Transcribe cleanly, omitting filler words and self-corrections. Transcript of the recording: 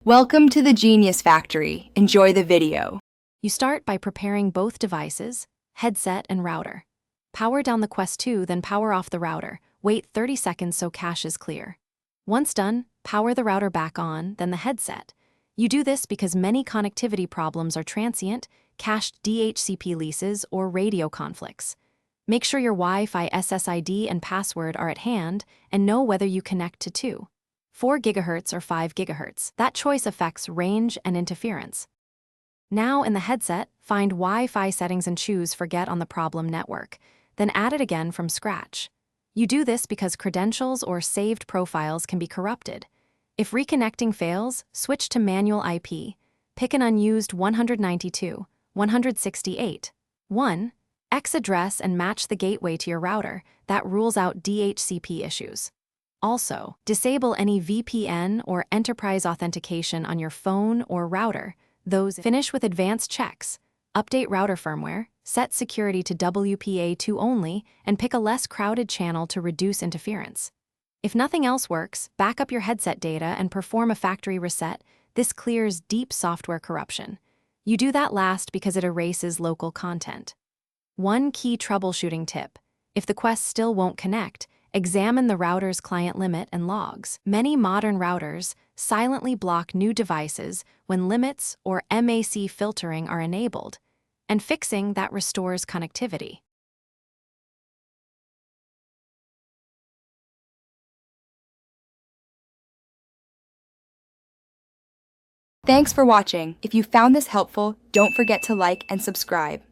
Welcome to the Genius Factory. Enjoy the video. You start by preparing both devices, headset and router. Power down the Quest 2, then power off the router. Wait 30 seconds so cache is clear. Once done, power the router back on, then the headset. You do this because many connectivity problems are transient, cached DHCP leases, or radio conflicts. Make sure your Wi-Fi SSID and password are at hand and know whether you connect to 4 GHz or 5 GHz. That choice affects range and interference. Now in the headset, find Wi-Fi settings and choose Forget on the problem network, then add it again from scratch. You do this because credentials or saved profiles can be corrupted. If reconnecting fails, switch to manual IP. Pick an unused 192.168.1.x address and match the gateway to your router. That rules out DHCP issues. Also, disable any VPN or enterprise authentication on your phone or router. Finish with advanced checks. Update router firmware, set security to WPA2 only, and pick a less crowded channel to reduce interference. If nothing else works, back up your headset data and perform a factory reset. This clears deep software corruption. You do that last because it erases local content. One key troubleshooting tip: if the Quest still won't connect, examine the router's client limit and logs. Many modern routers silently block new devices when limits or MAC filtering are enabled, and fixing that restores connectivity. Thanks for watching. If you found this helpful, don't forget to like and subscribe.